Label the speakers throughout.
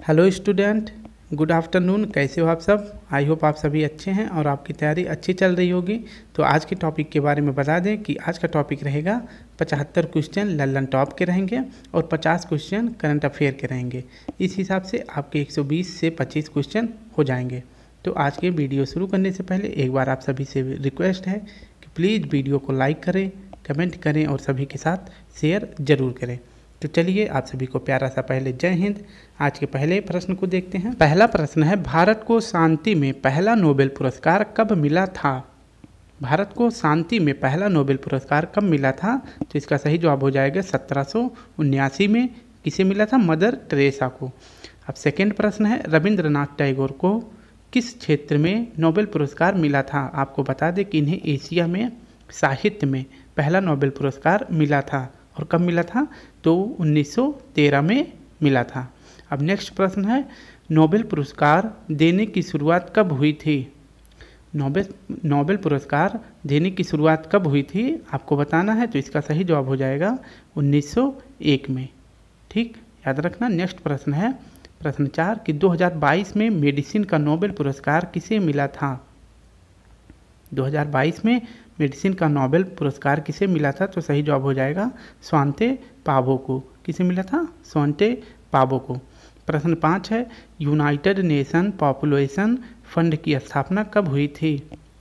Speaker 1: Hello student, good afternoon. कैसे हो आप सब? आई होप आप सभी अच्छे हैं और आपकी तैयारी अच्छी चल रही होगी। तो आज के टॉपिक के बारे में बता दें कि आज का टॉपिक रहेगा 75 क्वेश्चन लल्लन टॉप के रहेंगे और 50 क्वेश्चन करंट अफेयर के रहेंगे। इस हिसाब से आपके 120 से 25 क्वेश्चन हो जाएंगे। तो आज के वीडियो शुरू करने से पहले एक बार आप सभी से रिक्वेस्ट है कि प्लीज़ वीडियो को लाइक करें, कमेंट करें और सभी के साथ शेयर ज़रूर करें। तो चलिए आप सभी को प्यारा सा पहले जय हिंद। आज के पहले प्रश्न को देखते हैं। पहला प्रश्न है, भारत को शांति में पहला नोबेल पुरस्कार कब मिला था? भारत को शांति में पहला नोबेल पुरस्कार कब मिला था? तो इसका सही जवाब हो जाएगा 1779 में। किसे मिला था? मदर टेरेसा को। अब सेकेंड प्रश्न है, रविंद्रनाथ टैगोर को किस क्षेत्र में नोबेल पुरस्कार मिला था? आपको बता दें कि इन्हें एशिया में साहित्य में पहला नोबेल पुरस्कार मिला था। और कब मिला था? तो 1913 में मिला था। अब नेक्स्ट प्रश्न है, नोबेल पुरस्कार देने की शुरुआत कब हुई थी? नोबेल पुरस्कार देने की शुरुआत कब हुई थी आपको बताना है। तो इसका सही जवाब हो जाएगा 1901 में। ठीक, याद रखना। नेक्स्ट प्रश्न है, प्रश्न 4 कि 2022 में मेडिसिन का नोबेल पुरस्कार किसे मिला था? 2022 में मेडिसिन का नोबेल पुरस्कार किसे मिला था? तो सही जवाब हो जाएगा स्वांते पावो को। किसे मिला था? स्वांते पावो को। प्रश्न 5 है, यूनाइटेड नेशन पॉपुलेशन फंड की स्थापना कब हुई थी?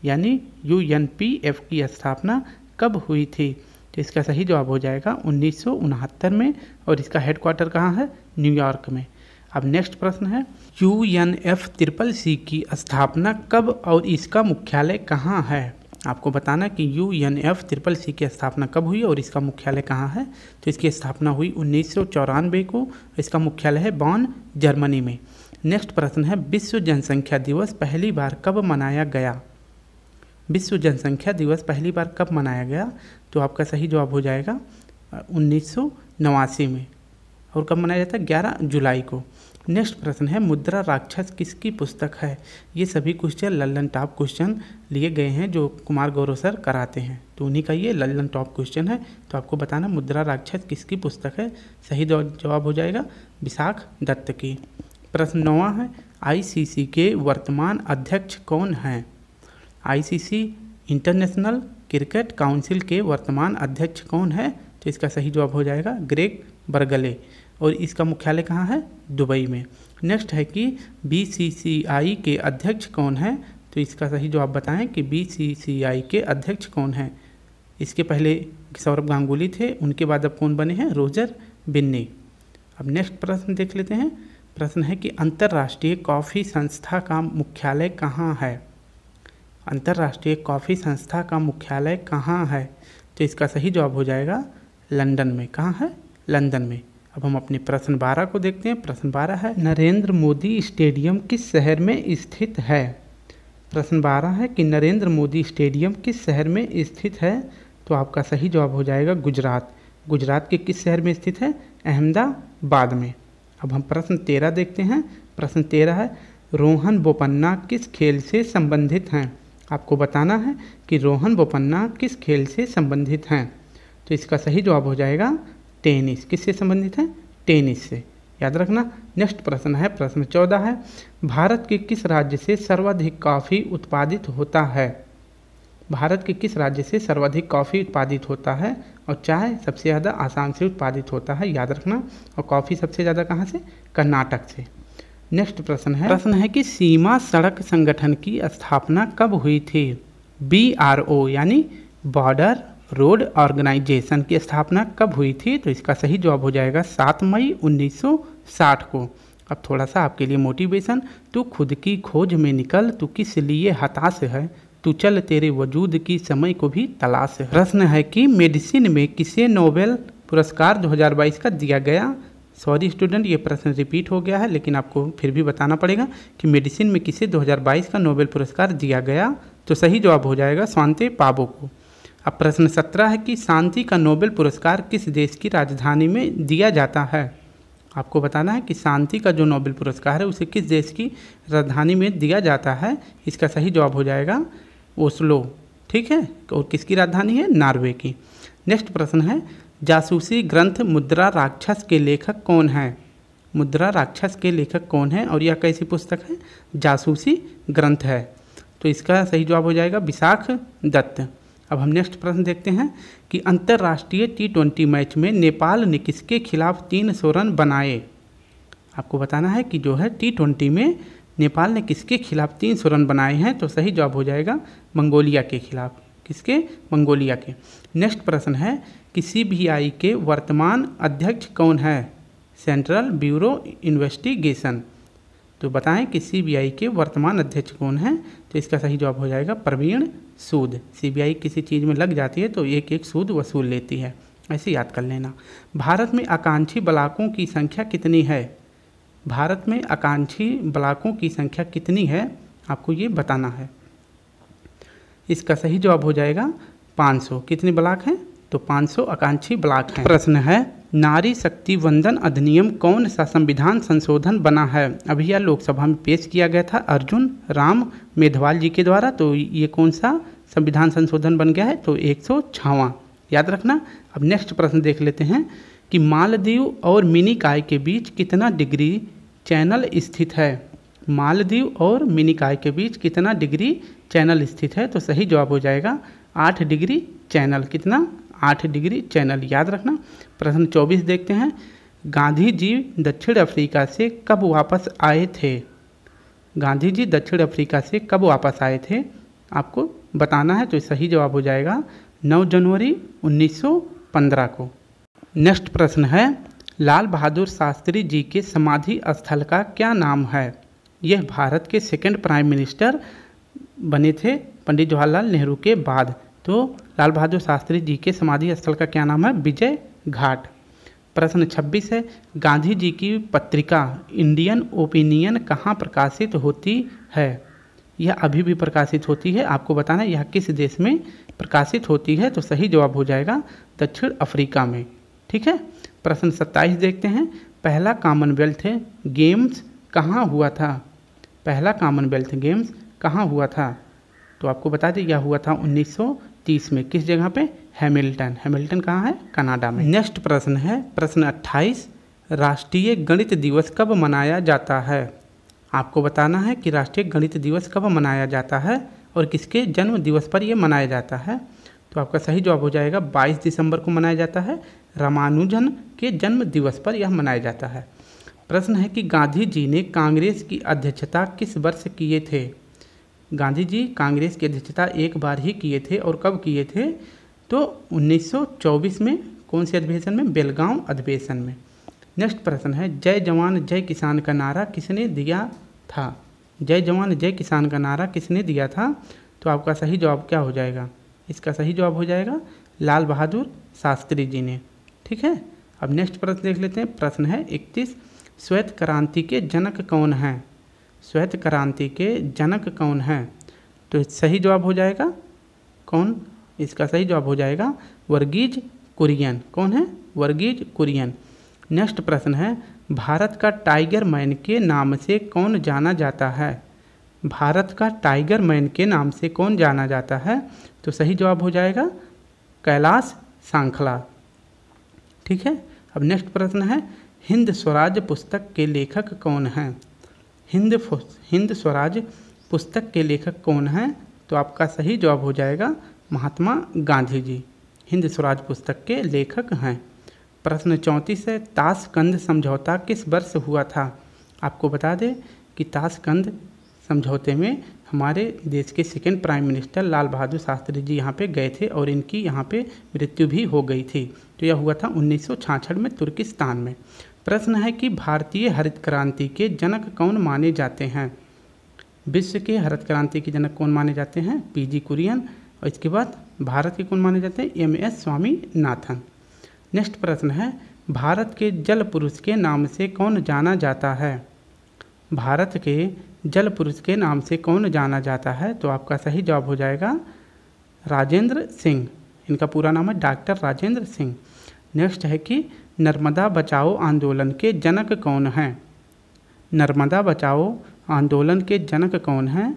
Speaker 1: यानी UNPF की स्थापना कब हुई थी? तो इसका सही जवाब हो जाएगा 1969 में और इसका हेडक्वार्टर कहाँ है? न्यूयॉर्क में। अब नेक्स्ट प्रश्न है, UNFCCC की स्थापना कब और इसका मुख्यालय कहाँ है? आपको बताना कि UNFCCC की स्थापना कब हुई और इसका मुख्यालय कहाँ है। तो इसकी स्थापना हुई 1994 को। इसका मुख्यालय है बॉन, जर्मनी में। नेक्स्ट प्रश्न है, विश्व जनसंख्या दिवस पहली बार कब मनाया गया? विश्व जनसंख्या दिवस पहली बार कब मनाया गया? तो आपका सही जवाब हो जाएगा 1989 में। और कब मनाया जाता है? 11 जुलाई को। नेक्स्ट प्रश्न है, मुद्रा राक्षस किसकी पुस्तक है? ये सभी क्वेश्चन लल्लन टॉप क्वेश्चन लिए गए हैं जो कुमार गौरव सर कराते हैं। तो उन्हीं का ये लल्लन टॉप क्वेश्चन है। तो आपको बताना मुद्रा राक्षस किसकी पुस्तक है। सही जवाब हो जाएगा विशाख दत्त की। प्रश्न 9 है, ICC के वर्तमान अध्यक्ष कौन हैं? ICC इंटरनेशनल क्रिकेट काउंसिल के वर्तमान अध्यक्ष कौन है? तो इसका सही जवाब हो जाएगा ग्रेग बर्गले और इसका मुख्यालय कहाँ है? दुबई में। नेक्स्ट है कि BCCI के अध्यक्ष कौन है? तो इसका सही जवाब बताएं कि BCCI के अध्यक्ष कौन है। इसके पहले सौरभ गांगुली थे, उनके बाद अब कौन बने हैं? रोजर बिन्नी। अब नेक्स्ट प्रश्न देख लेते हैं। प्रश्न है कि अंतर्राष्ट्रीय कॉफ़ी संस्था का मुख्यालय कहाँ है? अंतर्राष्ट्रीय कॉफ़ी संस्था का मुख्यालय कहाँ है? तो इसका सही जवाब हो जाएगा लंदन में। कहाँ है? लंदन में। अब हम अपने प्रश्न 12 को देखते हैं। प्रश्न 12 है, नरेंद्र मोदी स्टेडियम किस शहर में स्थित है? प्रश्न 12 है कि नरेंद्र मोदी स्टेडियम किस शहर में स्थित है? तो आपका सही जवाब हो जाएगा गुजरात। गुजरात के किस शहर में स्थित है? अहमदाबाद में। अब हम प्रश्न 13 देखते हैं। प्रश्न 13 है, रोहन बोपन्ना किस खेल से संबंधित हैं? आपको बताना है कि रोहन बोपन्ना किस खेल से संबंधित हैं। तो इसका सही जवाब हो जाएगा टेनिस। किससे संबंधित है? टेनिस से, याद रखना। नेक्स्ट प्रश्न है, प्रश्न 14 है, भारत के किस राज्य से सर्वाधिक कॉफ़ी उत्पादित होता है? भारत के किस राज्य से सर्वाधिक कॉफ़ी उत्पादित होता है? और चाय सबसे ज़्यादा आसाम से उत्पादित होता है, याद रखना। और कॉफ़ी सबसे ज़्यादा कहाँ से? कर्नाटक से। नेक्स्ट प्रश्न है कि सीमा सड़क संगठन की स्थापना कब हुई थी? BRO यानी बॉर्डर रोड ऑर्गेनाइजेशन की स्थापना कब हुई थी? तो इसका सही जवाब हो जाएगा 7 मई 1960 को। अब थोड़ा सा आपके लिए मोटिवेशन, तू खुद की खोज में निकल, तू किस लिए हताश है, तू चल तेरे वजूद की समय को भी तलाश है। प्रश्न है कि मेडिसिन में किसे नोबेल पुरस्कार 2022 का दिया गया? सॉरी स्टूडेंट, ये प्रश्न रिपीट हो गया है, लेकिन आपको फिर भी बताना पड़ेगा कि मेडिसिन में किसे 2022 का नोबेल पुरस्कार दिया गया। तो सही जवाब हो जाएगा स्वांते पावो को। अब प्रश्न 17 है कि शांति का नोबेल पुरस्कार किस देश की राजधानी में दिया जाता है? आपको बताना है कि शांति का जो नोबेल पुरस्कार है उसे किस देश की राजधानी में दिया जाता है। इसका सही जवाब हो जाएगा ओस्लो। ठीक है, और किसकी राजधानी है? नॉर्वे की। नेक्स्ट प्रश्न है, जासूसी ग्रंथ मुद्रा राक्षस के लेखक कौन हैं? मुद्रा राक्षस के लेखक कौन है और यह कैसी पुस्तक है? जासूसी ग्रंथ है। तो इसका सही जवाब हो जाएगा विशाख दत्त। अब हम नेक्स्ट प्रश्न देखते हैं कि अंतर्राष्ट्रीय T20 मैच में नेपाल ने किसके खिलाफ 300 रन बनाए? आपको बताना है कि जो है T20 में नेपाल ने किसके खिलाफ 300 रन बनाए हैं। तो सही जवाब हो जाएगा मंगोलिया के खिलाफ। किसके? मंगोलिया के। नेक्स्ट प्रश्न है कि CBI के वर्तमान अध्यक्ष कौन है? Central bureau investigation. तो बताएं कि CBI के वर्तमान अध्यक्ष कौन है? तो इसका सही जवाब हो जाएगा प्रवीण सूद। CBI किसी चीज़ में लग जाती है तो एक एक सूद वसूल लेती है, ऐसे याद कर लेना। भारत में आकांक्षी ब्लॉकों की संख्या कितनी है? भारत में आकांक्षी ब्लॉकों की संख्या कितनी है आपको ये बताना है। इसका सही जवाब हो जाएगा 500। कितने ब्लॉक हैं? तो 500 आकांक्षी ब्लॉक हैं। प्रश्न है नारी शक्ति वंदन अधिनियम कौन सा संविधान संशोधन बना है? अभी यह लोकसभा में पेश किया गया था अर्जुन राम मेघवाल जी के द्वारा। तो ये कौन सा संविधान संशोधन बन गया है? तो 106वां, याद रखना। अब नेक्स्ट प्रश्न देख लेते हैं कि मालदीव और मिनिकॉय के बीच कितना डिग्री चैनल स्थित है? मालदीव और मिनिकॉय के बीच कितना डिग्री चैनल स्थित है? तो सही जवाब हो जाएगा 8 डिग्री चैनल। कितना? 8 डिग्री चैनल, याद रखना। प्रश्न 24 देखते हैं। गांधी जी दक्षिण अफ्रीका से कब वापस आए थे? गांधी जी दक्षिण अफ्रीका से कब वापस आए थे आपको बताना है। तो सही जवाब हो जाएगा 9 जनवरी 1915 को। नेक्स्ट प्रश्न है लाल बहादुर शास्त्री जी के समाधि स्थल का क्या नाम है? यह भारत के सेकंड प्राइम मिनिस्टर बने थे पंडित जवाहरलाल नेहरू के बाद। तो लाल बहादुर शास्त्री जी के समाधि स्थल का क्या नाम है? विजय घाट। प्रश्न 26 है गांधी जी की पत्रिका इंडियन ओपिनियन कहाँ प्रकाशित होती है? यह अभी भी प्रकाशित होती है। आपको बताना है यह किस देश में प्रकाशित होती है। तो सही जवाब हो जाएगा दक्षिण अफ्रीका में। ठीक है। प्रश्न 27 देखते हैं। पहला कॉमनवेल्थ गेम्स कहाँ हुआ था? पहला कॉमनवेल्थ गेम्स कहाँ हुआ था? तो आपको बता दें यह हुआ था 1930 में। किस जगह पे? हैमिल्टन। हैमिल्टन कहाँ है? कनाडा में। नेक्स्ट प्रश्न है प्रश्न 28 राष्ट्रीय गणित दिवस कब मनाया जाता है? आपको बताना है कि राष्ट्रीय गणित दिवस कब मनाया जाता है और किसके जन्म दिवस पर यह मनाया जाता है। तो आपका सही जवाब हो जाएगा 22 दिसंबर को मनाया जाता है। रामानुजन के जन्म दिवस पर यह मनाया जाता है। प्रश्न है कि गांधी जी ने कांग्रेस की अध्यक्षता किस वर्ष किए थे? गांधी जी कांग्रेस की अध्यक्षता एक बार ही किए थे और कब किए थे? तो 1924 में। कौन से अधिवेशन में? बेलगांव अधिवेशन में। नेक्स्ट प्रश्न है जय जवान जय किसान का नारा किसने दिया था? जय जवान जय किसान का नारा किसने दिया था? तो आपका सही जवाब क्या हो जाएगा? इसका सही जवाब हो जाएगा लाल बहादुर शास्त्री जी ने। ठीक है। अब नेक्स्ट प्रश्न देख लेते हैं। प्रश्न है 31 श्वेत क्रांति के जनक कौन हैं? श्वेत क्रांति के जनक कौन हैं? तो सही जवाब हो जाएगा कौन? इसका सही जवाब हो जाएगा वर्गीज कुरियन। कौन है? वर्गीज कुरियन। नेक्स्ट प्रश्न है भारत का टाइगर मैन के नाम से कौन जाना जाता है? भारत का टाइगर मैन के नाम से कौन जाना जाता है? तो सही जवाब हो जाएगा कैलाश सांखला। ठीक है। अब नेक्स्ट प्रश्न है हिंद स्वराज पुस्तक के लेखक कौन हैं? हिंद स्वराज पुस्तक के लेखक कौन हैं? तो आपका सही जवाब हो जाएगा महात्मा गांधी जी हिंद स्वराज पुस्तक के लेखक हैं। प्रश्न 34 है ताशकंद समझौता किस वर्ष हुआ था? आपको बता दें कि ताशकंद समझौते में हमारे देश के second prime minister Lal Bahadur Shastri ji यहाँ पे गए थे और इनकी यहाँ पे मृत्यु भी हो गई थी। तो यह हुआ था 1966 में तुर्किस्तान में। प्रश्न है कि भारतीय हरित क्रांति के जनक कौन माने जाते हैं? विश्व के हरित क्रांति के जनक कौन माने जाते हैं? पीजी कुरियन। और इसके बाद भारत के कौन माने जाते हैं? एमएस स्वामीनाथन। नेक्स्ट प्रश्न है भारत के जल पुरुष के नाम से कौन जाना जाता है? भारत के जल पुरुष के नाम से कौन जाना जाता है? तो आपका सही जवाब हो जाएगा राजेंद्र सिंह। इनका पूरा नाम है डॉक्टर राजेंद्र सिंह। नेक्स्ट है कि नर्मदा बचाओ आंदोलन के जनक कौन हैं? नर्मदा बचाओ आंदोलन के जनक कौन हैं?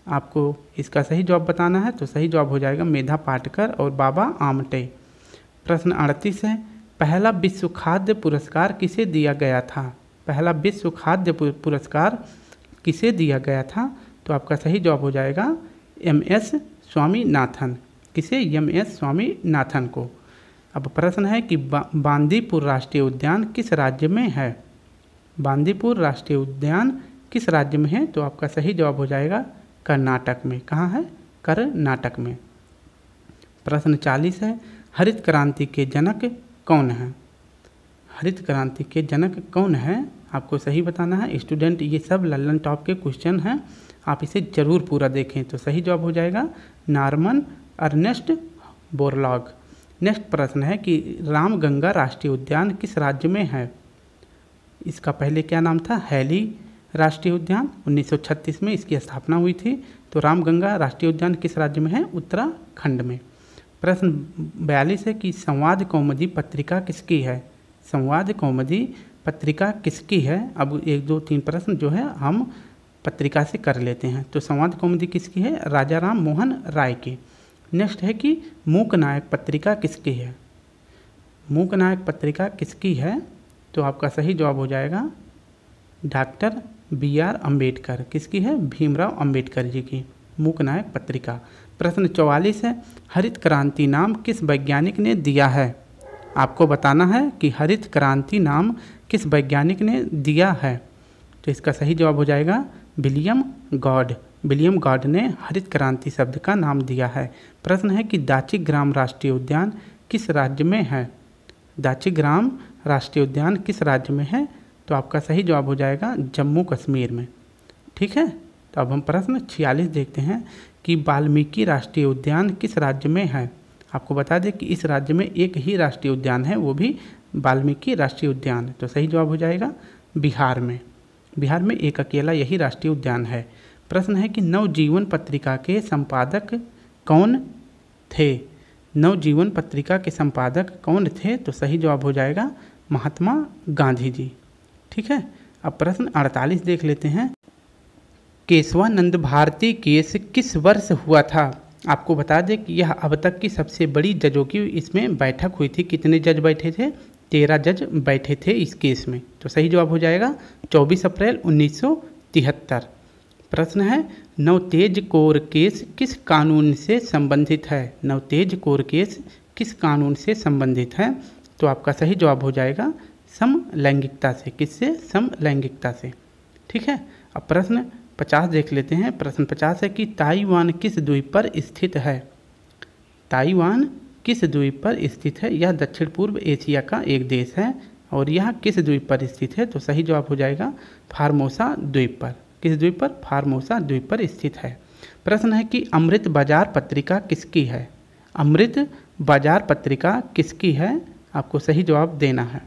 Speaker 1: आपको इसका सही जवाब बताना है। तो सही जवाब हो जाएगा मेधा पाटकर और बाबा आमटे। प्रश्न 38 है पहला विश्व खाद्य पुरस्कार किसे दिया गया था? पहला विश्व खाद्य पुरस्कार किसे दिया गया था? तो आपका सही जवाब हो जाएगा MS स्वामीनाथन। किसे? MS स्वामीनाथन को। अब प्रश्न है कि बांदीपुर राष्ट्रीय उद्यान किस राज्य में है? बांदीपुर राष्ट्रीय उद्यान किस राज्य में है? तो आपका सही जवाब हो जाएगा कर्नाटक में। कहाँ है? कर्नाटक में। प्रश्न 40 है, हरित क्रांति के जनक कौन है? हरित क्रांति के जनक कौन है? आपको सही बताना है। स्टूडेंट, ये सब लल्लन टॉप के क्वेश्चन हैं, आप इसे जरूर पूरा देखें। तो सही जवाब हो जाएगा नॉर्मन अर्नेस्ट बोरलॉग। नेक्स्ट प्रश्न है कि रामगंगा राष्ट्रीय उद्यान किस राज्य में है? इसका पहले क्या नाम था? हैली राष्ट्रीय उद्यान। 1936 में इसकी स्थापना हुई थी। तो रामगंगा राष्ट्रीय उद्यान किस राज्य में है? उत्तराखंड में। प्रश्न 42 है कि संवाद कौमुदी पत्रिका किसकी है? संवाद कौमुदी पत्रिका किसकी है? अब 1 2 3 प्रश्न जो है हम पत्रिका से कर लेते हैं। तो संवाद कौमुदी किसकी है? राजा राम मोहन राय की। नेक्स्ट है कि मूक नायक पत्रिका किसकी है? मूक नायक पत्रिका किसकी है? तो आपका सही जवाब हो जाएगा डॉक्टर BR अम्बेडकर। किसकी है? भीमराव अम्बेडकर जी की मूक नायक पत्रिका। प्रश्न 44 है, हरित क्रांति नाम किस वैज्ञानिक ने दिया है? आपको बताना है कि हरित क्रांति नाम किस वैज्ञानिक ने दिया है। तो इसका सही जवाब हो जाएगा विलियम गॉड। विलियम गॉड ने हरित क्रांति शब्द का नाम दिया है। प्रश्न है कि दाचिग्राम राष्ट्रीय उद्यान किस राज्य में है? दाचिग्राम राष्ट्रीय उद्यान किस राज्य में है? तो आपका सही जवाब हो जाएगा जम्मू कश्मीर में। ठीक है, तो अब हम प्रश्न 46 देखते हैं कि वाल्मीकि राष्ट्रीय उद्यान किस राज्य में है? आपको बता दें कि इस राज्य में एक ही राष्ट्रीय उद्यान है, वो भी वाल्मीकि राष्ट्रीय उद्यान। तो सही जवाब हो जाएगा बिहार में। बिहार में एक अकेला यही राष्ट्रीय उद्यान है। प्रश्न है कि नवजीवन पत्रिका के संपादक कौन थे? नवजीवन पत्रिका के संपादक कौन थे? तो सही जवाब हो जाएगा महात्मा गांधी जी। ठीक है, अब प्रश्न 48 देख लेते हैं। केशवानंद भारती केस किस वर्ष हुआ था? आपको बता दें कि यह अब तक की सबसे बड़ी जजों की इसमें बैठक हुई थी। कितने जज बैठे थे? 13 जज बैठे थे इस केस में। तो सही जवाब हो जाएगा 24 अप्रैल 1973। प्रश्न है, नवतेज कौर केस किस कानून से संबंधित है? नवतेज कौर केस किस कानून से संबंधित है? तो आपका सही जवाब हो जाएगा समलैंगिकता से। किससे? समलैंगिकता से। ठीक है, अब प्रश्न 50 देख लेते हैं। प्रश्न 50 है कि ताइवान किस द्वीप पर स्थित है? ताइवान किस द्वीप पर स्थित है? यह दक्षिण पूर्व एशिया का एक देश है और यह किस द्वीप पर स्थित है? तो सही जवाब हो जाएगा फार्मोसा द्वीप पर। किस द्वीप पर? फार्मोसा द्वीप पर स्थित है। प्रश्न है कि अमृत बाजार पत्रिका किसकी है? अमृत बाजार पत्रिका किसकी है? आपको सही जवाब देना है।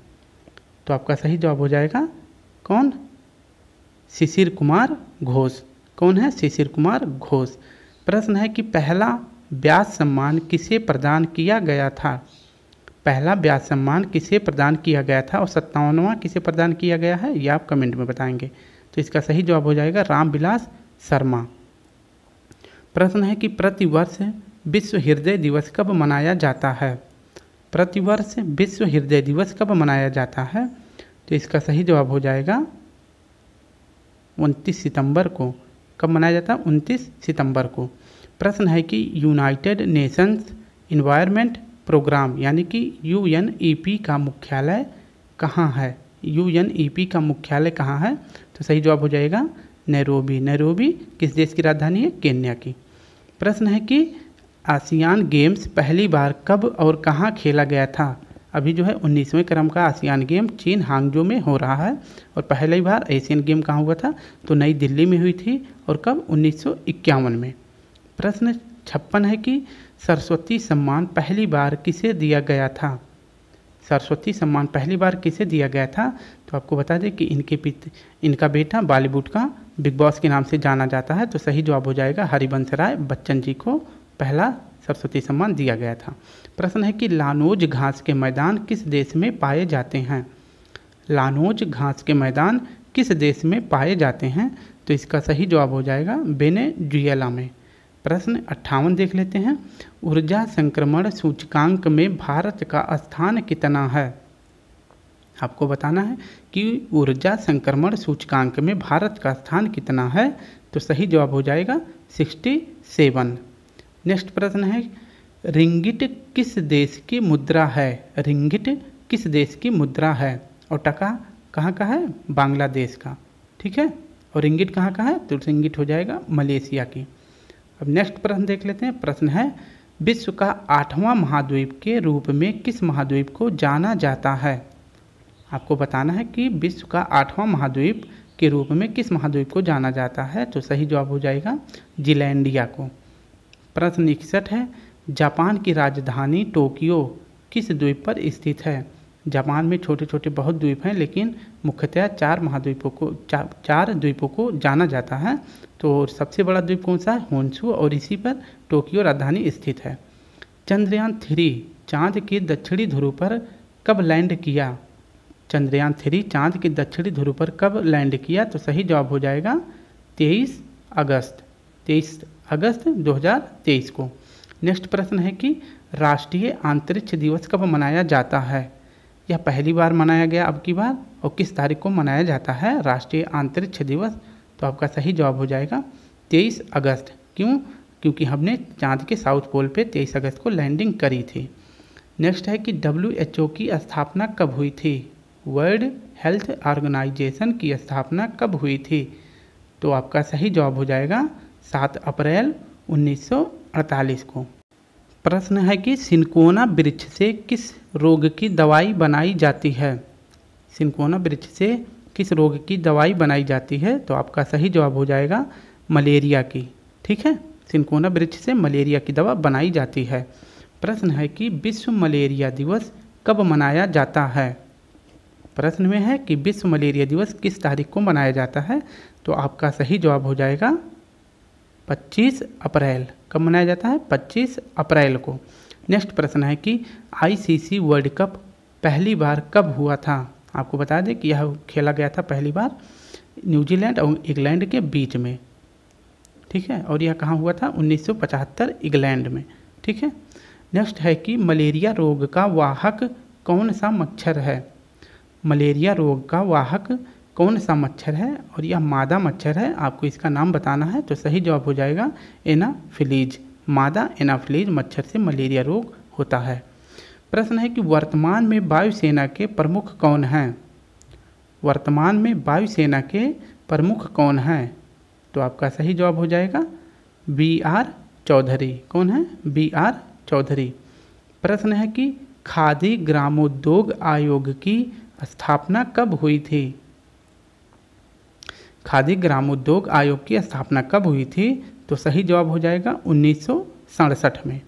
Speaker 1: तो आपका सही जवाब हो जाएगा कौन? शिशिर कुमार घोष। कौन है? शिशिर कुमार घोष। प्रश्न है कि पहला व्यास सम्मान किसे प्रदान किया गया था? पहला व्यास सम्मान किसे प्रदान किया गया था और 57वां किसे प्रदान किया गया है, ये आप कमेंट में बताएंगे। तो इसका सही जवाब हो जाएगा रामविलास शर्मा। प्रश्न है कि प्रतिवर्ष विश्व हृदय दिवस कब मनाया जाता है? प्रतिवर्ष विश्व हृदय दिवस कब मनाया जाता है? तो इसका सही जवाब हो जाएगा 29 सितंबर को। कब मनाया जाता है? 29 सितंबर को। प्रश्न है कि यूनाइटेड नेशंस इन्वायरमेंट प्रोग्राम यानी कि UNEP का मुख्यालय कहाँ है? UNEP का मुख्यालय कहाँ है? तो सही जवाब हो जाएगा नैरोबी। नैरोबी किस देश की राजधानी है? केन्या की। प्रश्न है कि आसियान गेम्स पहली बार कब और कहाँ खेला गया था? अभी जो है 19वें क्रम का आसियान गेम चीन हांगजो में हो रहा है और पहली बार एशियन गेम कहाँ हुआ था? तो नई दिल्ली में हुई थी और कब? 1951 में। प्रश्न 56 है कि सरस्वती सम्मान पहली बार किसे दिया गया था? सरस्वती सम्मान पहली बार किसे दिया गया था? तो आपको बता दें कि इनका बेटा बॉलीवुड का बिग बॉस के नाम से जाना जाता है। तो सही जवाब हो जाएगा हरिवंश राय बच्चन जी को पहला सरस्वती सम्मान दिया गया था। प्रश्न है कि लानोज घास के मैदान किस देश में पाए जाते हैं? लानोज घास के मैदान किस देश में पाए जाते हैं? तो इसका सही जवाब हो जाएगा वेनेजुएला में। प्रश्न 58 देख लेते हैं। ऊर्जा संक्रमण सूचकांक में भारत का स्थान कितना है? आपको बताना है कि ऊर्जा संक्रमण सूचकांक में भारत का स्थान कितना है, तो सही जवाब हो जाएगा 67। नेक्स्ट प्रश्न है रिंगिट किस देश की मुद्रा है। रिंगिट किस देश की मुद्रा है और टका कहाँ का है, बांग्लादेश का। ठीक है, और रिंगिट कहाँ का है, तो रिंगिट हो जाएगा मलेशिया की। अब नेक्स्ट प्रश्न देख लेते हैं। प्रश्न है विश्व का 8वां महाद्वीप के रूप में किस महाद्वीप को जाना जाता है। आपको बताना है कि विश्व का 8वां महाद्वीप के रूप में किस महाद्वीप को जाना जाता है, तो सही जवाब हो जाएगा जीलैंडिया को। प्रश्न 61 है जापान की राजधानी टोक्यो किस द्वीप पर स्थित है। जापान में छोटे छोटे बहुत द्वीप हैं, लेकिन मुख्यतः चार द्वीपों को जाना जाता है। तो सबसे बड़ा द्वीप कौन सा है, होन्शु, और इसी पर टोक्यो राजधानी स्थित है। चंद्रयान 3 चांद के दक्षिणी ध्रुव पर कब लैंड किया। चंद्रयान 3 चांद के दक्षिणी ध्रुव पर कब लैंड किया, तो सही जवाब हो जाएगा 23 अगस्त 2023 को। नेक्स्ट प्रश्न है कि राष्ट्रीय अंतरिक्ष दिवस कब मनाया जाता है। यह पहली बार मनाया गया अब की बार, और किस तारीख को मनाया जाता है राष्ट्रीय अंतरिक्ष दिवस, तो आपका सही जवाब हो जाएगा 23 अगस्त। क्यों, क्योंकि हमने चांद के साउथ पोल पे 23 अगस्त को लैंडिंग करी थी। नेक्स्ट है कि WHO की स्थापना कब हुई थी। वर्ल्ड हेल्थ ऑर्गेनाइजेशन की स्थापना कब हुई थी, तो आपका सही जवाब हो जाएगा 7 अप्रैल 1948 को। प्रश्न है कि सिनकोना वृक्ष से किस रोग की दवाई बनाई जाती है। सिनकोना वृक्ष से किस रोग की दवाई बनाई जाती है, तो आपका सही जवाब हो जाएगा मलेरिया की। ठीक है, सिनकोना वृक्ष से मलेरिया की दवा बनाई जाती है। प्रश्न है कि विश्व मलेरिया दिवस कब मनाया जाता है। प्रश्न में है कि विश्व मलेरिया दिवस किस तारीख को मनाया जाता है, तो आपका सही जवाब हो जाएगा 25 अप्रैल। कब मनाया जाता है, 25 अप्रैल को। नेक्स्ट प्रश्न है कि ICC वर्ल्ड कप पहली बार कब हुआ था। आपको बता दें कि यह खेला गया था पहली बार न्यूजीलैंड और इंग्लैंड के बीच में। ठीक है, और यह कहाँ हुआ था, 1975 इंग्लैंड में। ठीक है, नेक्स्ट है कि मलेरिया रोग का वाहक कौन सा मच्छर है। मलेरिया रोग का वाहक कौन सा मच्छर है, और यह मादा मच्छर है। आपको इसका नाम बताना है, तो सही जवाब हो जाएगा एनाफिलीज। मादा एनाफिलीज मच्छर से मलेरिया रोग होता है। प्रश्न है कि वर्तमान में वायुसेना के प्रमुख कौन हैं। वर्तमान में वायुसेना के प्रमुख कौन हैं, तो आपका सही जवाब हो जाएगा BR चौधरी। कौन है, BR चौधरी। प्रश्न है कि खादी ग्रामोद्योग आयोग की स्थापना कब हुई थी। खादी ग्रामोद्योग आयोग की स्थापना कब हुई थी, तो सही जवाब हो जाएगा 1967 में।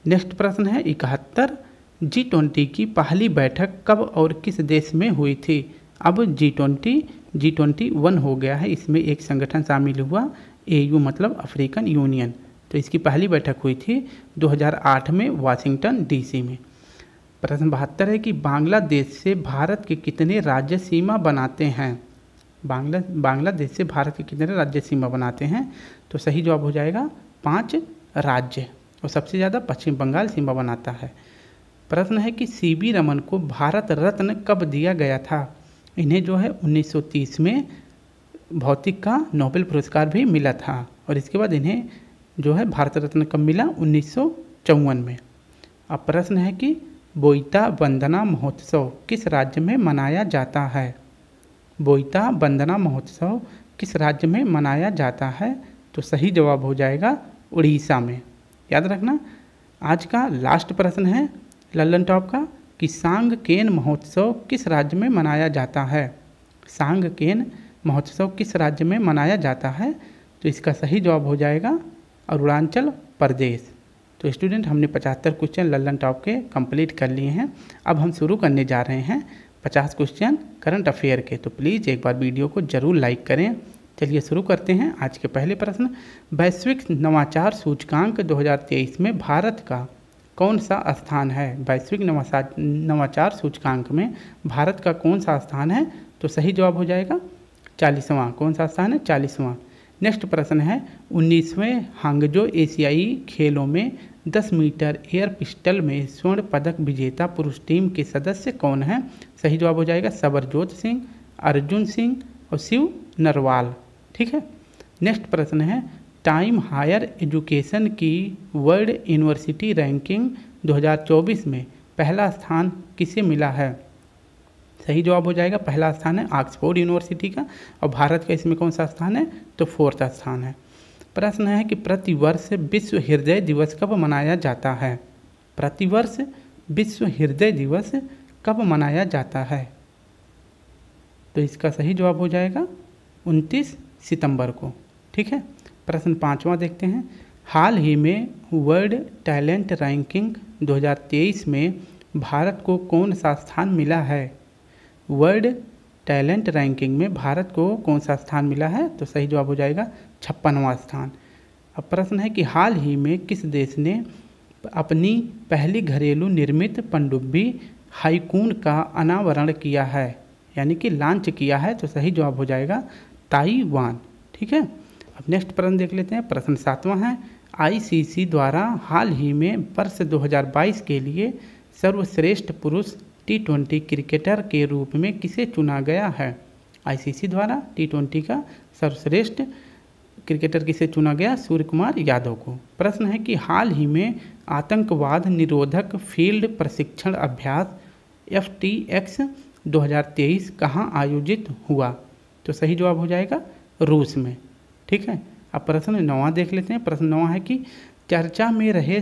Speaker 1: नेक्स्ट प्रश्न है 71 G20 की पहली बैठक कब और किस देश में हुई थी। अब G20 1 हो गया है, इसमें एक संगठन शामिल हुआ AU मतलब अफ्रीकन यूनियन। तो इसकी पहली बैठक हुई थी 2008 में वाशिंगटन DC में। प्रश्न 72 है कि बांग्लादेश से भारत के कितने राज्य सीमा बनाते हैं। बांग्लादेश से भारत के कितने राज्य सीमा बनाते हैं, तो सही जवाब हो जाएगा 5 राज्य, और सबसे ज़्यादा पश्चिम बंगाल सीमा बनाता है। प्रश्न है कि CB रमन को भारत रत्न कब दिया गया था। इन्हें जो है 1930 में भौतिक का नोबेल पुरस्कार भी मिला था, और इसके बाद इन्हें जो है भारत रत्न कब मिला, 1954 में। अब प्रश्न है कि बोईता वंदना महोत्सव किस राज्य में मनाया जाता है। बोईता वंदना महोत्सव किस राज्य में मनाया जाता है, तो सही जवाब हो जाएगा उड़ीसा में। याद रखना। आज का लास्ट प्रश्न है लल्लन टॉप का कि सांगकेन महोत्सव किस राज्य में मनाया जाता है। सांगकेन महोत्सव किस राज्य में मनाया जाता है, तो इसका सही जवाब हो जाएगा अरुणाचल प्रदेश। तो स्टूडेंट, हमने 75 क्वेश्चन लल्लन टॉप के कंप्लीट कर लिए हैं। अब हम शुरू करने जा रहे हैं 50 क्वेश्चन करंट अफेयर के। तो प्लीज़ एक बार वीडियो को ज़रूर लाइक करें। चलिए शुरू करते हैं। आज के पहले प्रश्न, वैश्विक नवाचार सूचकांक 2023 में भारत का कौन सा स्थान है। वैश्विक नवाचार सूचकांक में भारत का कौन सा स्थान है, तो सही जवाब हो जाएगा 40वां। कौन सा स्थान है, 40वां। नेक्स्ट प्रश्न है 19वें हांगजो एशियाई खेलों में 10 मीटर एयर पिस्टल में स्वर्ण पदक विजेता पुरुष टीम के सदस्य कौन हैं? सही जवाब हो जाएगा सबरजोत सिंह, अर्जुन सिंह और शिव नरवाल। ठीक है। नेक्स्ट प्रश्न है टाइम हायर एजुकेशन की वर्ल्ड यूनिवर्सिटी रैंकिंग 2024 में पहला स्थान किसे मिला है? सही जवाब हो जाएगा पहला स्थान है ऑक्सफोर्ड यूनिवर्सिटी का, और भारत का इसमें कौन सा स्थान है? तो 4था स्थान है। प्रश्न है कि प्रतिवर्ष विश्व हृदय दिवस कब मनाया जाता है? प्रतिवर्ष विश्व हृदय दिवस कब मनाया जाता है? तो इसका सही जवाब हो जाएगा 29 सितंबर को। ठीक है। प्रश्न 5वां देखते हैं। हाल ही में वर्ल्ड टैलेंट रैंकिंग 2023 में भारत को कौन सा स्थान मिला है? वर्ल्ड टैलेंट रैंकिंग में भारत को कौन सा स्थान मिला है? तो सही जवाब हो जाएगा 56वां स्थान। अब प्रश्न है कि हाल ही में किस देश ने अपनी पहली घरेलू निर्मित पनडुब्बी हाईकून का अनावरण किया है, यानी कि लॉन्च किया है? तो सही जवाब हो जाएगा ताइवान। ठीक है। अब नेक्स्ट प्रश्न देख लेते हैं। प्रश्न 7वां है आईसीसी द्वारा हाल ही में वर्ष 2022 के लिए सर्वश्रेष्ठ पुरुष T20 क्रिकेटर के रूप में किसे चुना गया है? आईसीसी द्वारा T20 का सर्वश्रेष्ठ क्रिकेटर किसे चुना गया? सूर्य कुमार यादव को। प्रश्न है कि हाल ही में आतंकवाद निरोधक फील्ड प्रशिक्षण अभ्यास FTX 2023 कहाँ आयोजित हुआ? तो सही जवाब हो जाएगा रूस में। ठीक है। अब प्रश्न 9वां देख लेते हैं। प्रश्न 9वां है कि चर्चा में रहे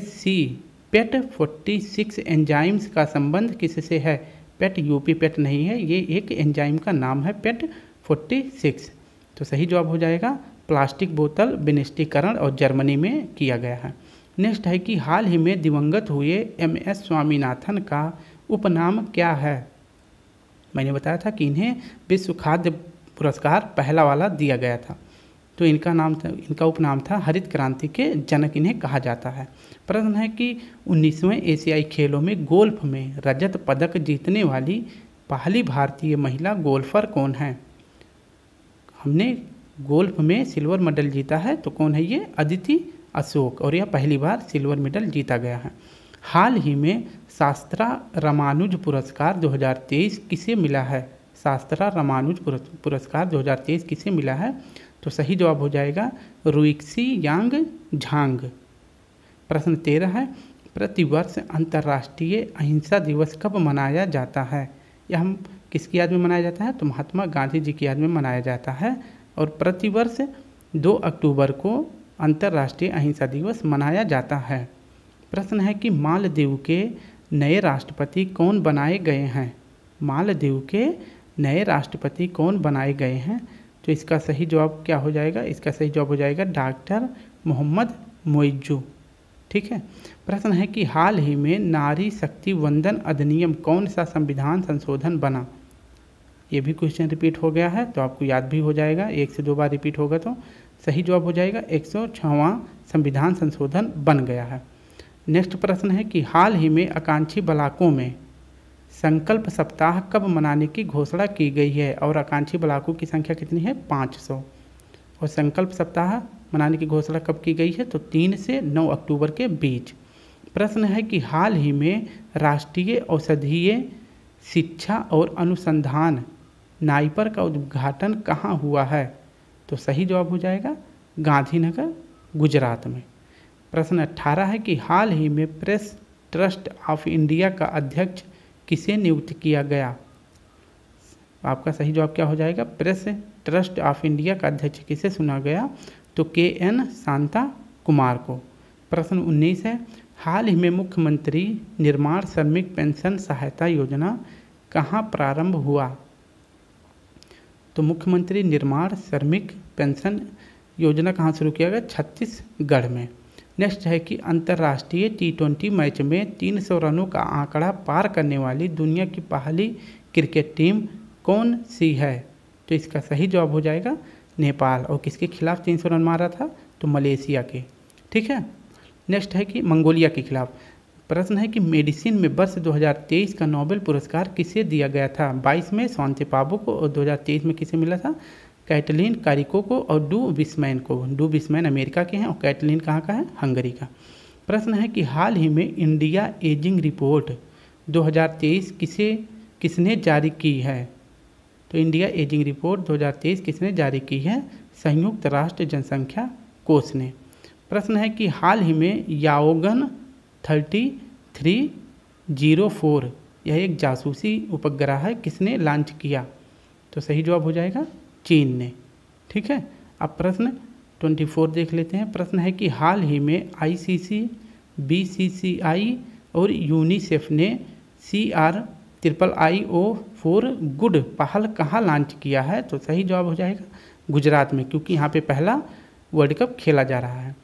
Speaker 1: पेट 46 एंजाइम्स का संबंध किससे है? पेट यूपी पेट नहीं है, ये एक एंजाइम का नाम है पेट 46। तो सही जवाब हो जाएगा प्लास्टिक बोतल विनिष्टीकरण और जर्मनी में किया गया है। नेक्स्ट है कि हाल ही में दिवंगत हुए MS स्वामीनाथन का उपनाम क्या है? मैंने बताया था कि इन्हें विश्व खाद्य पुरस्कार पहला वाला दिया गया था, तो इनका उपनाम था हरित क्रांति के जनक इन्हें कहा जाता है। प्रश्न है कि 19वें एशियाई खेलों में गोल्फ में रजत पदक जीतने वाली पहली भारतीय महिला गोल्फर कौन है? हमने गोल्फ में सिल्वर मेडल जीता है, तो कौन है ये? अदिति अशोक, और यह पहली बार सिल्वर मेडल जीता गया है। हाल ही में शास्त्रा रामानुज पुरस्कार 2023 किसे मिला है? शास्त्रा रामानुज पुरस्कार 2023 किसे मिला है? तो सही जवाब हो जाएगा रुइक्सी यांग झांग। प्रश्न 13 है प्रतिवर्ष अंतर्राष्ट्रीय अहिंसा दिवस कब मनाया जाता है? यह हम किसकी याद में मनाया जाता है? तो महात्मा गांधी जी की याद में मनाया जाता है, और प्रतिवर्ष 2 अक्टूबर को अंतर्राष्ट्रीय अहिंसा दिवस मनाया जाता है। प्रश्न है कि मालदीव के नए राष्ट्रपति कौन बनाए गए हैं? मालदीव के नए राष्ट्रपति कौन बनाए गए हैं? तो इसका सही जवाब क्या हो जाएगा? इसका सही जवाब हो जाएगा डॉक्टर मोहम्मद मोइजू। ठीक है। प्रश्न है कि हाल ही में नारी शक्ति वंदन अधिनियम कौन सा संविधान संशोधन बना? ये भी क्वेश्चन रिपीट हो गया है, तो आपको याद भी हो जाएगा, 1 से 2 बार रिपीट होगा तो सही जवाब हो जाएगा 106वां संविधान संशोधन बन गया है। नेक्स्ट प्रश्न है कि हाल ही में आकांक्षी ब्लॉकों में संकल्प सप्ताह कब मनाने की घोषणा की गई है? और आकांक्षी ब्लॉकों की संख्या कितनी है? 500। और संकल्प सप्ताह मनाने की घोषणा कब की गई है? तो 3 से 9 अक्टूबर के बीच। प्रश्न है कि हाल ही में राष्ट्रीय औषधीय शिक्षा और अनुसंधान नाइपर का उद्घाटन कहाँ हुआ है? तो सही जवाब हो जाएगा गांधीनगर, गुजरात में। प्रश्न 18 है कि हाल ही में प्रेस ट्रस्ट ऑफ इंडिया का अध्यक्ष किसे नियुक्त किया गया? आपका सही जवाब क्या हो जाएगा? प्रेस ट्रस्ट ऑफ इंडिया का अध्यक्ष किसे चुना गया? तो KN शांता कुमार को। प्रश्न 19 है हाल ही में मुख्यमंत्री निर्माण श्रमिक पेंशन सहायता योजना कहाँ प्रारंभ हुआ? तो मुख्यमंत्री निर्माण श्रमिक पेंशन योजना कहाँ शुरू किया गया? छत्तीसगढ़ में। नेक्स्ट है कि अंतर्राष्ट्रीय T20 मैच में 300 रनों का आंकड़ा पार करने वाली दुनिया की पहली क्रिकेट टीम कौन सी है? तो इसका सही जवाब हो जाएगा नेपाल। और किसके खिलाफ 300 रन मारा था? तो मलेशिया के। ठीक है। नेक्स्ट है कि मंगोलिया के खिलाफ। प्रश्न है कि मेडिसिन में वर्ष 2023 का नोबेल पुरस्कार किसे दिया गया था? 22 में स्वांति पाबो को, और 2023 में किसे मिला था? कैटलीन कारिको और डू विस्मैन को। डू विस्मैन अमेरिका के हैं और कैटलीन कहाँ का है? हंगरी का। प्रश्न है कि हाल ही में इंडिया एजिंग रिपोर्ट 2023 किसने जारी की है? तो इंडिया एजिंग रिपोर्ट 2023 किसने जारी की है? संयुक्त राष्ट्र जनसंख्या कोष ने। प्रश्न है कि हाल ही में याओगन 3304 यह एक जासूसी उपग्रह है, किसने लॉन्च किया? तो सही जवाब हो जाएगा चीन ने। ठीक है, अब प्रश्न 24 देख लेते हैं। प्रश्न है कि हाल ही में ICC, BCCI और यूनिसेफ ने CR-IIO4 गुड पहल कहाँ लॉन्च किया है? तो सही जवाब हो जाएगा गुजरात में, क्योंकि यहाँ पे पहला वर्ल्ड कप खेला जा रहा है।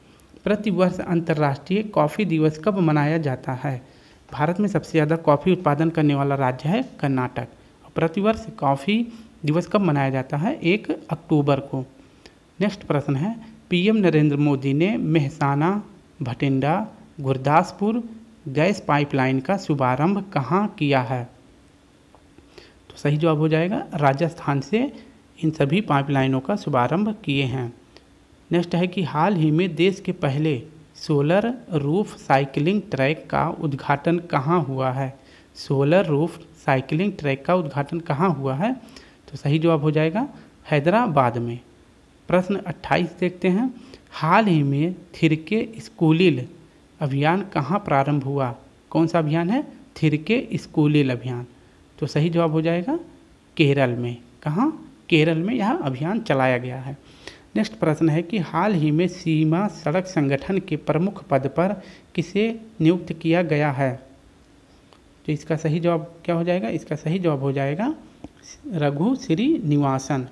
Speaker 1: प्रतिवर्ष अंतर्राष्ट्रीय कॉफ़ी दिवस कब मनाया जाता है? भारत में सबसे ज़्यादा कॉफ़ी उत्पादन करने वाला राज्य है कर्नाटक। प्रतिवर्ष कॉफ़ी दिवस कब मनाया जाता है? 1 अक्टूबर को। नेक्स्ट प्रश्न है, PM नरेंद्र मोदी ने मेहसाना, भटिंडा, गुरदासपुर गैस पाइपलाइन का शुभारंभ कहाँ किया है? तो सही जवाब हो जाएगा राजस्थान से इन सभी पाइपलाइनों का शुभारंभ किए हैं। नेक्स्ट है कि हाल ही में देश के पहले सोलर रूफ साइकिलिंग ट्रैक का उद्घाटन कहाँ हुआ है? सोलर रूफ साइकिलिंग ट्रैक का उद्घाटन कहाँ हुआ है? तो सही जवाब हो जाएगा हैदराबाद में। प्रश्न 28 देखते हैं, हाल ही में थिरके स्कूलिल अभियान कहाँ प्रारंभ हुआ? कौन सा अभियान है? थिरके स्कूलिल अभियान। तो सही जवाब हो जाएगा केरल में। कहाँ? केरल में यह अभियान चलाया गया है। नेक्स्ट प्रश्न है कि हाल ही में सीमा सड़क संगठन के प्रमुख पद पर किसे नियुक्त किया गया है? तो इसका सही जवाब क्या हो जाएगा? इसका सही जवाब हो जाएगा रघु श्रीनिवासन।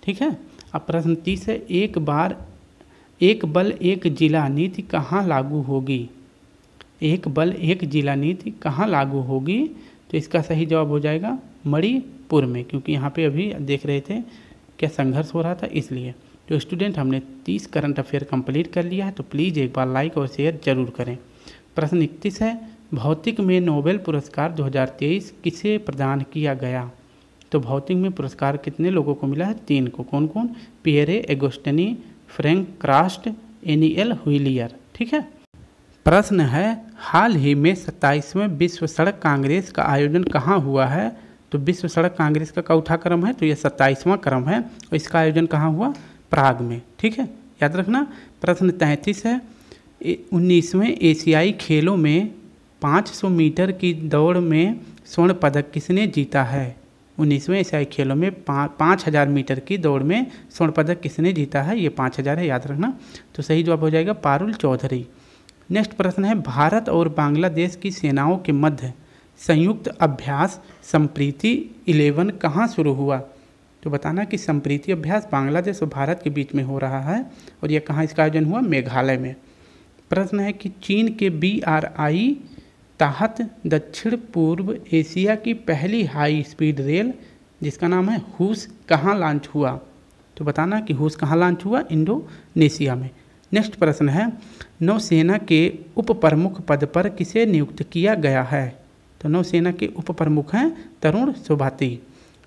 Speaker 1: ठीक है, अब प्रश्न 30 है, एक बल एक जिला नीति कहाँ लागू होगी? एक बल एक जिला नीति कहाँ लागू होगी? तो इसका सही जवाब हो जाएगा मणिपुर में, क्योंकि यहाँ पे अभी देख रहे थे क्या संघर्ष हो रहा था, इसलिए। तो स्टूडेंट, हमने 30 करंट अफेयर कंप्लीट कर लिया है, तो प्लीज़ एक बार लाइक और शेयर जरूर करें। प्रश्न 31 है, भौतिक में नोबेल पुरस्कार 2023 किसे प्रदान किया गया? तो भौतिक में पुरस्कार कितने लोगों को मिला है? 3 को। कौन कौन? Pierre Agostini, Frank Krausz, Anne L'Huillier. ठीक है। प्रश्न है, हाल ही में 27वें विश्व सड़क कांग्रेस का आयोजन कहाँ हुआ है? तो विश्व सड़क कांग्रेस का चौथा क्रम है, तो यह 27वां क्रम है और इसका आयोजन कहाँ हुआ? प्राग में। ठीक है, याद रखना। प्रश्न 33 है, 19वें एशियाई खेलों में 500 मीटर की दौड़ में स्वर्ण पदक किसने जीता है? 19वें एशियाई खेलों में 5000 मीटर की दौड़ में स्वर्ण पदक किसने जीता है? ये 5000 है, याद रखना। तो सही जवाब हो जाएगा पारुल चौधरी। नेक्स्ट प्रश्न है, भारत और बांग्लादेश की सेनाओं के मध्य संयुक्त अभ्यास संप्रीति 11 कहाँ शुरू हुआ? तो बताना कि संप्रीति अभ्यास बांग्लादेश और भारत के बीच में हो रहा है और यह कहाँ इसका आयोजन हुआ? मेघालय में। प्रश्न है कि चीन के BRI तहत दक्षिण पूर्व एशिया की पहली हाई स्पीड रेल जिसका नाम है हुस कहाँ लॉन्च हुआ? तो बताना कि हुस कहाँ लॉन्च हुआ? इंडोनेशिया में। नेक्स्ट प्रश्न है, नौसेना के उप प्रमुख पद पर किसे नियुक्त किया गया है? तो नौसेना के उप प्रमुख हैं तरुण सुभाती।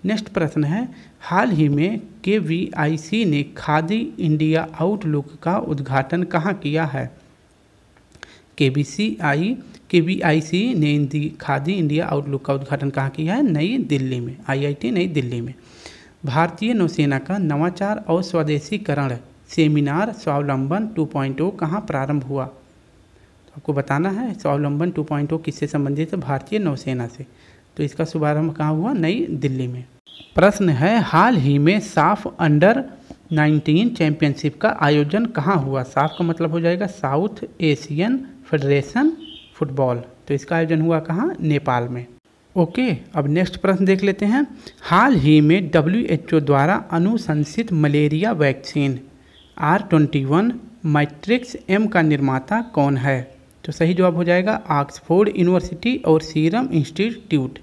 Speaker 1: नेक्स्ट प्रश्न है, हाल ही में KVIC ने खादी इंडिया आउटलुक का उद्घाटन कहाँ किया है? KVIC ने खादी इंडिया आउटलुक का उद्घाटन कहाँ किया है? नई दिल्ली में, IIT नई दिल्ली में। भारतीय नौसेना का नवाचार और स्वदेशीकरण सेमिनार स्वावलंबन 2.0 कहाँ प्रारंभ हुआ? तो आपको बताना है स्वावलंबन 2.0 किससे संबंधित है? भारतीय नौसेना से। तो इसका शुभारंभ कहाँ हुआ? नई दिल्ली में। प्रश्न है, हाल ही में साफ अंडर 19 चैंपियनशिप का आयोजन कहाँ हुआ? साफ का मतलब हो जाएगा साउथ एशियन फेडरेशन फुटबॉल। तो इसका आयोजन हुआ कहाँ? नेपाल में। ओके, अब नेक्स्ट प्रश्न देख लेते हैं, हाल ही में WHO द्वारा अनुशंसित malaria vaccine R21 matrix M का निर्माता कौन है? तो सही जवाब हो जाएगा ऑक्सफोर्ड यूनिवर्सिटी और सीरम इंस्टीट्यूट।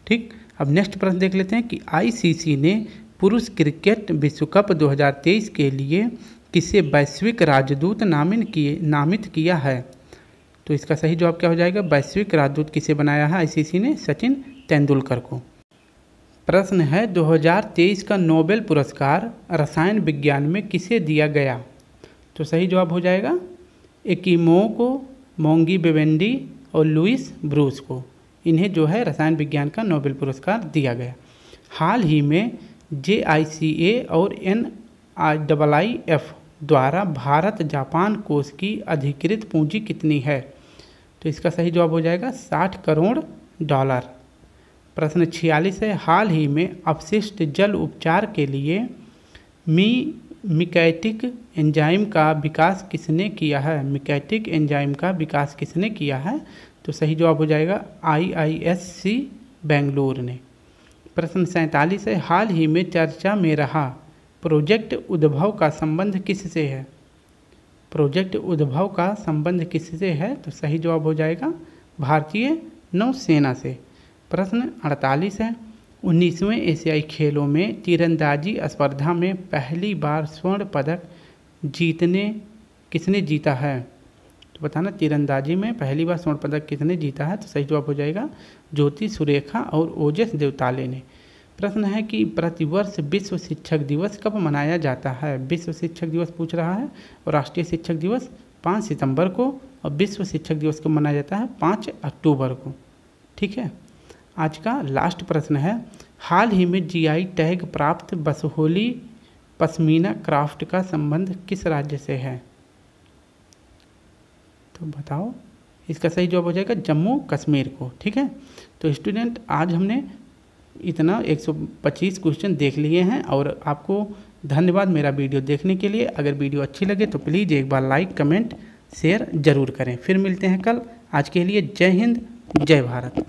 Speaker 1: ठीक, अब नेक्स्ट प्रश्न देख लेते हैं कि ICC ने पुरुष क्रिकेट विश्व कप 2023 के लिए किसे वैश्विक राजदूत नामित किया है? तो इसका सही जवाब क्या हो जाएगा? वैश्विक राजदूत किसे बनाया है ICC ने? सचिन तेंदुलकर को। प्रश्न है 2023 का नोबेल पुरस्कार रसायन विज्ञान में किसे दिया गया? तो सही जवाब हो जाएगा एकिमो को, मोंगी बेवेंडी और लुइस ब्रूस को। इन्हें जो है रसायन विज्ञान का नोबेल पुरस्कार दिया गया। हाल ही में JICA और NIIF द्वारा भारत जापान कोष की अधिकृत पूंजी कितनी है? तो इसका सही जवाब हो जाएगा $60 करोड़। प्रश्न 46 है, हाल ही में अपशिष्ट जल उपचार के लिए मिकैटिक एंजाइम का विकास किसने किया है? मिकैटिक एंजाइम का विकास किसने किया है? तो सही जवाब हो जाएगा IISc बेंगलुरु ने। प्रश्न 47 है, हाल ही में चर्चा में रहा प्रोजेक्ट उद्भव का संबंध किससे है? प्रोजेक्ट उद्भव का संबंध किससे है? तो सही जवाब हो जाएगा भारतीय नौसेना से। प्रश्न 48 है, 19वें एशियाई खेलों में तीरंदाजी स्पर्धा में पहली बार स्वर्ण पदक किसने जीता है? तो बताना तीरंदाजी में पहली बार स्वर्ण पदक किसने जीता है? तो सही जवाब हो जाएगा ज्योति सुरेखा और ओजस देवताले ने। प्रश्न है कि प्रतिवर्ष विश्व शिक्षक दिवस कब मनाया जाता है? विश्व शिक्षक दिवस पूछ रहा है, और राष्ट्रीय शिक्षक दिवस 5 सितंबर को, और विश्व शिक्षक दिवस कब मनाया जाता है? 5 अक्टूबर को। ठीक है। आज का लास्ट प्रश्न है, हाल ही में GI टैग प्राप्त बसोहली पश्मीना क्राफ्ट का संबंध किस राज्य से है? तो बताओ, इसका सही जवाब हो जाएगा जम्मू कश्मीर को। ठीक है। तो स्टूडेंट, आज हमने इतना 125 क्वेश्चन देख लिए हैं, और आपको धन्यवाद मेरा वीडियो देखने के लिए। अगर वीडियो अच्छी लगे तो प्लीज़ एक बार लाइक, कमेंट, शेयर ज़रूर करें। फिर मिलते हैं कल। आज के लिए जय हिंद, जय भारत।